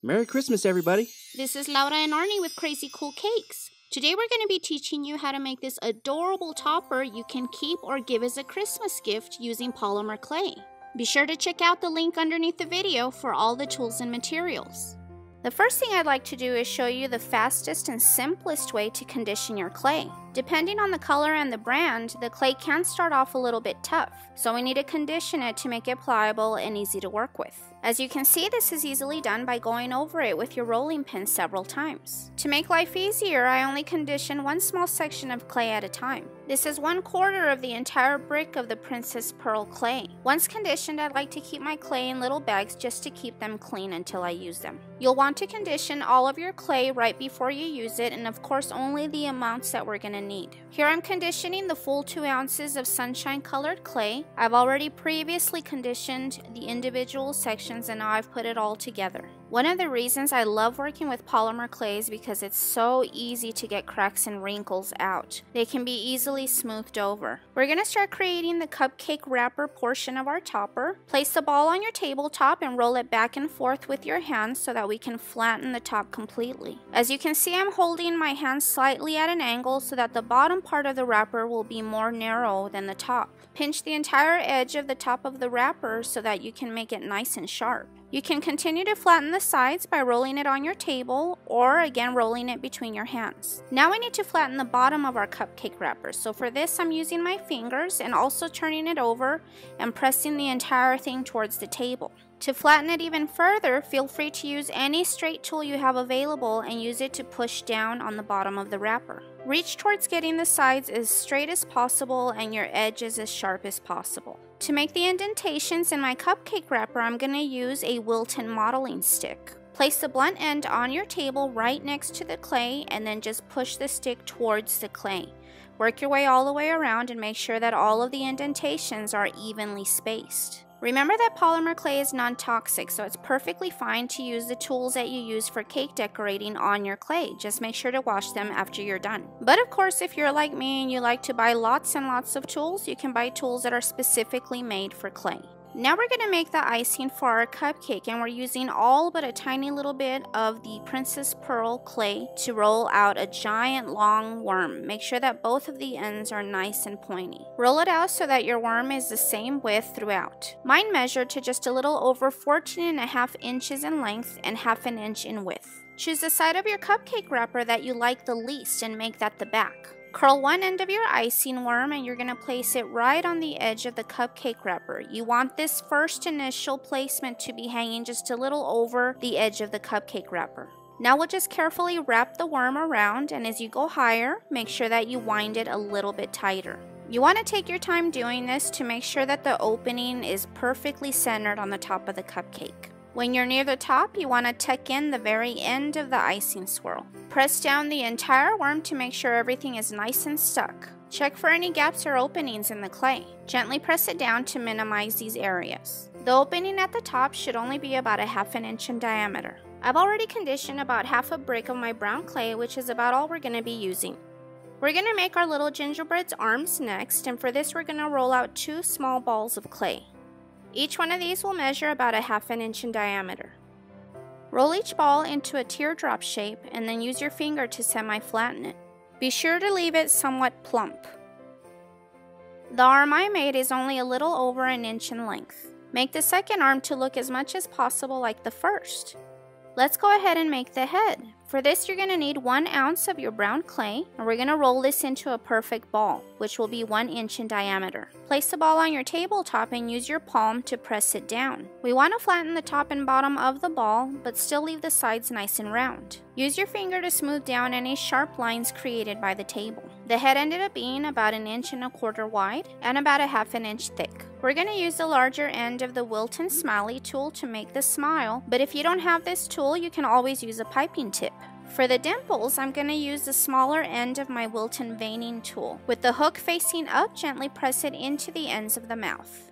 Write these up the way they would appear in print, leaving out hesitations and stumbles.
Merry Christmas, everybody! This is Laura and Arnie with Crazy Cool Cakes. Today we're going to be teaching you how to make this adorable topper you can keep or give as a Christmas gift using polymer clay. Be sure to check out the link underneath the video for all the tools and materials. The first thing I'd like to do is show you the fastest and simplest way to condition your clay. Depending on the color and the brand, the clay can start off a little bit tough, so we need to condition it to make it pliable and easy to work with. As you can see, this is easily done by going over it with your rolling pin several times. To make life easier, I only condition one small section of clay at a time. This is 1/4 of the entire brick of the Princess Pearl clay. Once conditioned, I'd like to keep my clay in little bags just to keep them clean until I use them. You'll want to condition all of your clay right before you use it, and of course only the amounts that we're going to need. Here I'm conditioning the full 2 ounces of sunshine colored clay. I've already previously conditioned the individual sections and now I've put it all together. One of the reasons I love working with polymer clay is because it's so easy to get cracks and wrinkles out. They can be easily smoothed over. We're going to start creating the cupcake wrapper portion of our topper. Place the ball on your tabletop and roll it back and forth with your hands so that we can flatten the top completely. As you can see, I'm holding my hands slightly at an angle so that the bottom part of the wrapper will be more narrow than the top. Pinch the entire edge of the top of the wrapper so that you can make it nice and sharp. You can continue to flatten the sides by rolling it on your table or again rolling it between your hands. Now we need to flatten the bottom of our cupcake wrapper. So for this, I'm using my fingers and also turning it over and pressing the entire thing towards the table. To flatten it even further, feel free to use any straight tool you have available and use it to push down on the bottom of the wrapper. Reach towards getting the sides as straight as possible and your edges as sharp as possible. To make the indentations in my cupcake wrapper, I'm going to use a Wilton modeling stick. Place the blunt end on your table right next to the clay and then just push the stick towards the clay. Work your way all the way around and make sure that all of the indentations are evenly spaced. Remember that polymer clay is non-toxic, so it's perfectly fine to use the tools that you use for cake decorating on your clay. Just make sure to wash them after you're done. But of course, if you're like me and you like to buy lots and lots of tools, you can buy tools that are specifically made for clay. Now we're going to make the icing for our cupcake, and we're using all but a tiny little bit of the Princess Pearl clay to roll out a giant long worm. Make sure that both of the ends are nice and pointy. Roll it out so that your worm is the same width throughout. Mine measured to just a little over 14.5 inches in length and 1/2 inch in width. Choose the side of your cupcake wrapper that you like the least and make that the back. Curl one end of your icing worm and you're going to place it right on the edge of the cupcake wrapper. You want this first initial placement to be hanging just a little over the edge of the cupcake wrapper. Now we'll just carefully wrap the worm around, and as you go higher, make sure that you wind it a little bit tighter. You want to take your time doing this to make sure that the opening is perfectly centered on the top of the cupcake. When you're near the top, you want to tuck in the very end of the icing swirl. Press down the entire worm to make sure everything is nice and stuck. Check for any gaps or openings in the clay. Gently press it down to minimize these areas. The opening at the top should only be about a 1/2 inch in diameter. I've already conditioned about 1/2 brick of my brown clay, which is about all we're going to be using. We're going to make our little gingerbread arms next, and for this we're going to roll out 2 small balls of clay. Each one of these will measure about a 1/2 inch in diameter. Roll each ball into a teardrop shape and then use your finger to semi-flatten it. Be sure to leave it somewhat plump. The arm I made is only a little over 1 inch in length. Make the second arm to look as much as possible like the first. Let's go ahead and make the head. For this, you're going to need 1 ounce of your brown clay, and we're going to roll this into a perfect ball, which will be 1 inch in diameter. Place the ball on your tabletop and use your palm to press it down. We want to flatten the top and bottom of the ball, but still leave the sides nice and round. Use your finger to smooth down any sharp lines created by the table. The head ended up being about 1 1/4 inch wide and about a 1/2 inch thick. We're going to use the larger end of the Wilton Smiley tool to make the smile, but if you don't have this tool, you can always use a piping tip. For the dimples, I'm going to use the smaller end of my Wilton veining tool. With the hook facing up, gently press it into the ends of the mouth.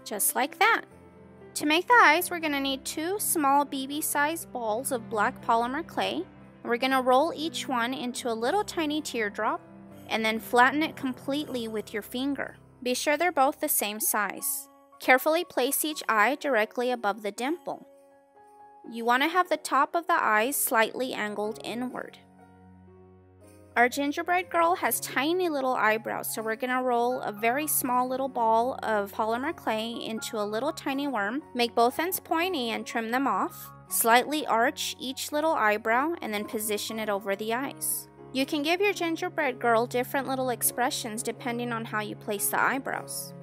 Just like that. To make the eyes, we're going to need 2 small BB-sized balls of black polymer clay. We're going to roll each one into a little tiny teardrop and then flatten it completely with your finger. Be sure they're both the same size. Carefully place each eye directly above the dimple. You want to have the top of the eyes slightly angled inward. Our gingerbread girl has tiny little eyebrows, so we're going to roll a very small little ball of polymer clay into a little tiny worm. Make both ends pointy and trim them off. Slightly arch each little eyebrow and then position it over the eyes. You can give your gingerbread girl different little expressions depending on how you place the eyebrows.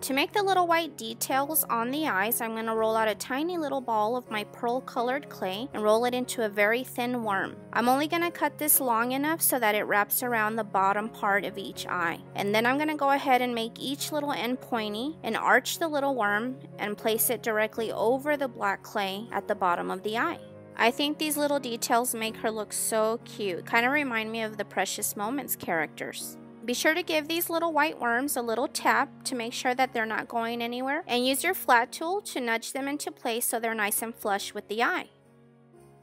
To make the little white details on the eyes, I'm going to roll out a tiny little ball of my pearl colored clay and roll it into a very thin worm. I'm only going to cut this long enough so that it wraps around the bottom part of each eye. And then I'm going to go ahead and make each little end pointy and arch the little worm and place it directly over the black clay at the bottom of the eye. I think these little details make her look so cute, kind of remind me of the Precious Moments characters. Be sure to give these little white worms a little tap to make sure that they're not going anywhere, and use your flat tool to nudge them into place so they're nice and flush with the eye.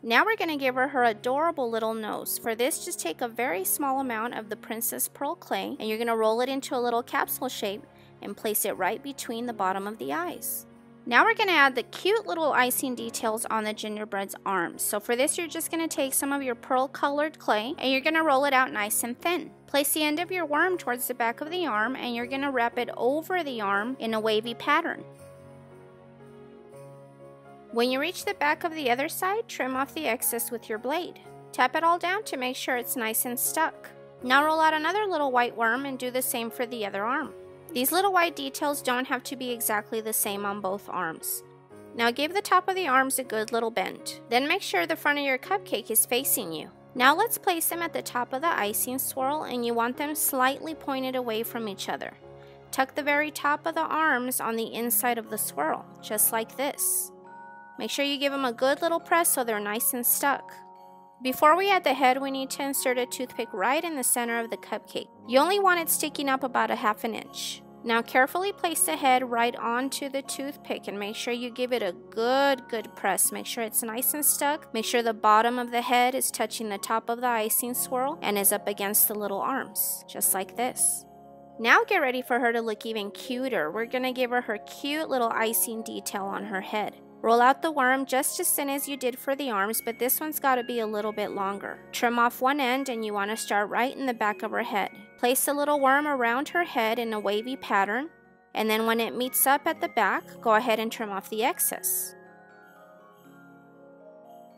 Now we're going to give her adorable little nose. For this, just take a very small amount of the Princess Pearl clay and you're going to roll it into a little capsule shape and place it right between the bottom of the eyes. Now we're going to add the cute little icing details on the gingerbread's arms. So for this, you're just going to take some of your pearl colored clay and you're going to roll it out nice and thin. Place the end of your worm towards the back of the arm and you're going to wrap it over the arm in a wavy pattern. When you reach the back of the other side, trim off the excess with your blade. Tap it all down to make sure it's nice and stuck. Now roll out another little white worm and do the same for the other arm. These little white details don't have to be exactly the same on both arms. Now give the top of the arms a good little bend. Then make sure the front of your cupcake is facing you. Now let's place them at the top of the icing swirl and you want them slightly pointed away from each other. Tuck the very top of the arms on the inside of the swirl, just like this. Make sure you give them a good little press so they're nice and stuck. Before we add the head, we need to insert a toothpick right in the center of the cupcake. You only want it sticking up about a ½ inch. Now carefully place the head right onto the toothpick and make sure you give it a good press. Make sure it's nice and stuck. Make sure the bottom of the head is touching the top of the icing swirl and is up against the little arms, just like this. Now get ready for her to look even cuter. We're going to give her cute little icing detail on her head. Roll out the worm just as thin as you did for the arms, but this one's got to be a little bit longer. Trim off one end and you want to start right in the back of her head. Place the little worm around her head in a wavy pattern, and then when it meets up at the back, go ahead and trim off the excess.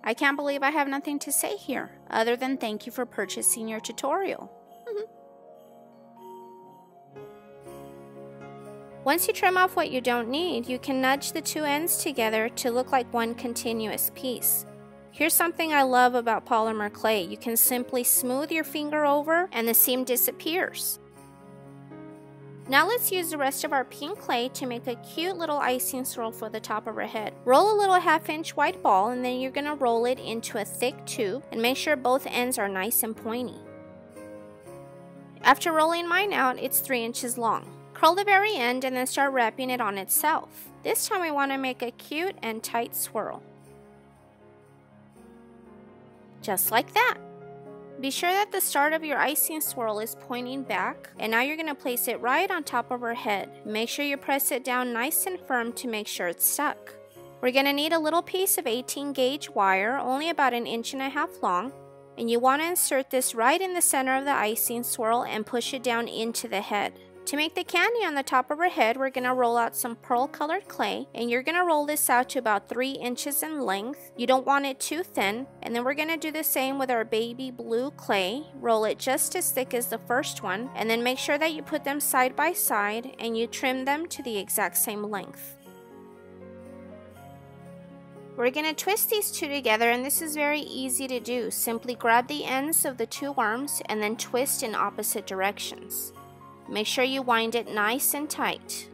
I can't believe I have nothing to say here, other than thank you for purchasing your tutorial. Once you trim off what you don't need, you can nudge the two ends together to look like one continuous piece. Here's something I love about polymer clay. You can simply smooth your finger over and the seam disappears. Now let's use the rest of our pink clay to make a cute little icing swirl for the top of her head. Roll a little ½ inch white ball and then you're going to roll it into a thick tube and make sure both ends are nice and pointy. After rolling mine out, it's 3 inches long. Curl the very end and then start wrapping it on itself. This time we want to make a cute and tight swirl. Just like that. Be sure that the start of your icing swirl is pointing back, and now you're going to place it right on top of her head. Make sure you press it down nice and firm to make sure it's stuck. We're going to need a little piece of 18 gauge wire, only about 1.5 inches long, and you want to insert this right in the center of the icing swirl and push it down into the head. To make the candy on the top of her head, we're going to roll out some pearl colored clay, and you're going to roll this out to about 3 inches in length. You don't want it too thin. And then we're going to do the same with our baby blue clay. Roll it just as thick as the first one, and then make sure that you put them side by side and you trim them to the exact same length. We're going to twist these two together, and this is very easy to do. Simply grab the ends of the two arms and then twist in opposite directions. Make sure you wind it nice and tight.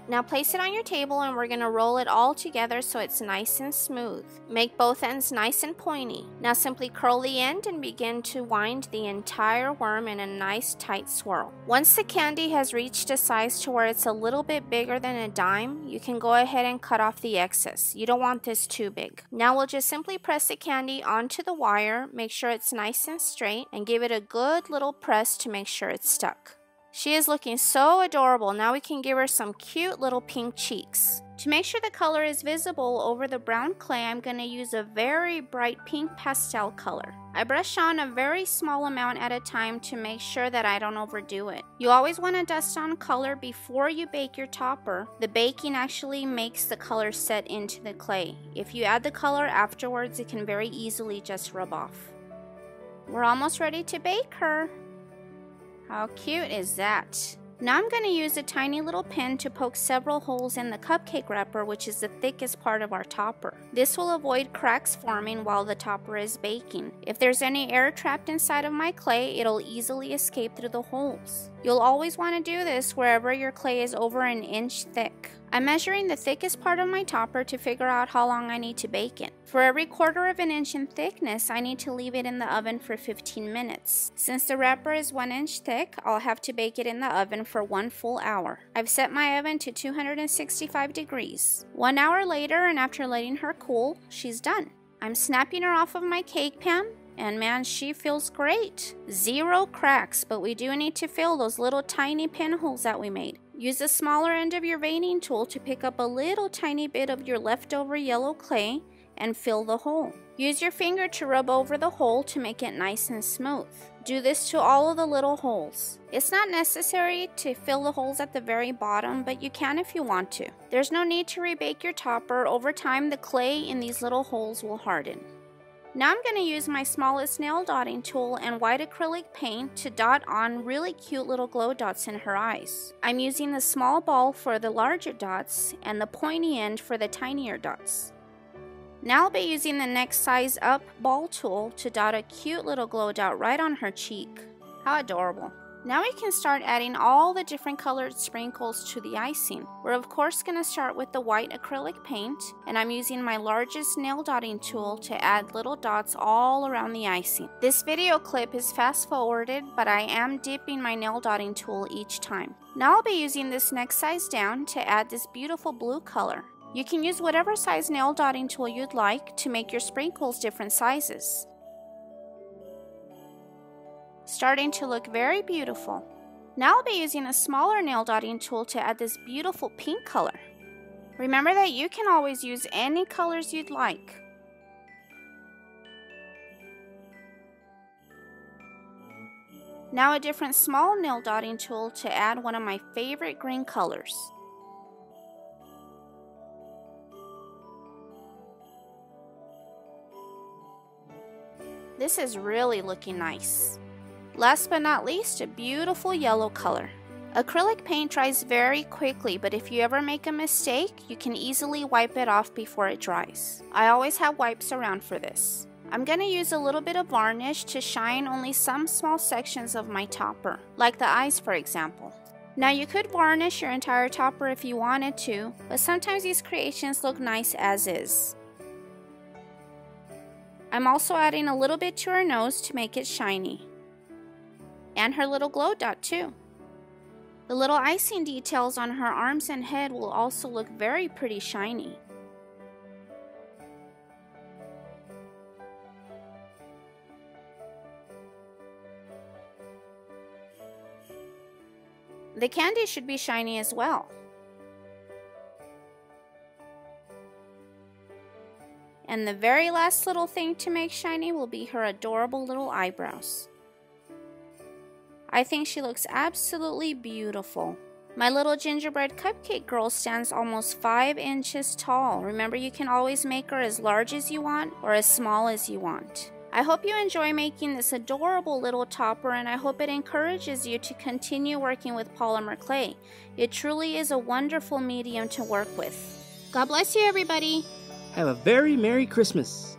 Now place it on your table and we're going to roll it all together so it's nice and smooth. Make both ends nice and pointy. Now simply curl the end and begin to wind the entire worm in a nice tight swirl. Once the candy has reached a size to where it's a little bit bigger than a dime, you can go ahead and cut off the excess. You don't want this too big. Now we'll just simply press the candy onto the wire, make sure it's nice and straight, and give it a good little press to make sure it's stuck. She is looking so adorable. Now we can give her some cute little pink cheeks. To make sure the color is visible over the brown clay, I'm going to use a very bright pink pastel color. I brush on a very small amount at a time to make sure that I don't overdo it. You always want to dust on color before you bake your topper. The baking actually makes the color set into the clay. If you add the color afterwards, it can very easily just rub off. We're almost ready to bake her. How cute is that? Now I'm going to use a tiny little pin to poke several holes in the cupcake wrapper, which is the thickest part of our topper. This will avoid cracks forming while the topper is baking. If there's any air trapped inside of my clay, it'll easily escape through the holes. You'll always want to do this wherever your clay is over an inch thick. I'm measuring the thickest part of my topper to figure out how long I need to bake it. For every 1/4 of an inch in thickness, I need to leave it in the oven for 15 minutes. Since the wrapper is 1 inch thick, I'll have to bake it in the oven for 1 full hour. I've set my oven to 265 degrees. 1 hour later, and after letting her cool, she's done. I'm snapping her off of my cake pan, and man, she feels great. 0 cracks, but we do need to fill those little tiny pinholes that we made. Use the smaller end of your veining tool to pick up a little tiny bit of your leftover yellow clay and fill the hole. Use your finger to rub over the hole to make it nice and smooth. Do this to all of the little holes. It's not necessary to fill the holes at the very bottom, but you can if you want to. There's no need to rebake your topper. Over time, the clay in these little holes will harden. Now I'm going to use my smallest nail dotting tool and white acrylic paint to dot on really cute little glow dots in her eyes. I'm using the small ball for the larger dots and the pointy end for the tinier dots. Now I'll be using the next size up ball tool to dot a cute little glow dot right on her cheek. How adorable. Now we can start adding all the different colored sprinkles to the icing. We're of course going to start with the white acrylic paint, and I'm using my largest nail dotting tool to add little dots all around the icing. This video clip is fast forwarded, but I am dipping my nail dotting tool each time. Now I'll be using this next size down to add this beautiful blue color. You can use whatever size nail dotting tool you'd like to make your sprinkles different sizes. Starting to look very beautiful. Now I'll be using a smaller nail dotting tool to add this beautiful pink color. Remember that you can always use any colors you'd like. Now a different small nail dotting tool to add one of my favorite green colors. This is really looking nice. Last but not least, a beautiful yellow color. Acrylic paint dries very quickly, but if you ever make a mistake, you can easily wipe it off before it dries. I always have wipes around for this. I'm going to use a little bit of varnish to shine only some small sections of my topper, like the eyes for example. Now you could varnish your entire topper if you wanted to, but sometimes these creations look nice as is. I'm also adding a little bit to her nose to make it shiny. And her little glow dot too. The little icing details on her arms and head will also look very pretty shiny. The candy should be shiny as well. And the very last little thing to make shiny will be her adorable little eyebrows. I think she looks absolutely beautiful. My little gingerbread cupcake girl stands almost 5 inches tall. Remember, you can always make her as large as you want or as small as you want. I hope you enjoy making this adorable little topper, and I hope it encourages you to continue working with polymer clay. It truly is a wonderful medium to work with. God bless you, everybody. Have a very Merry Christmas.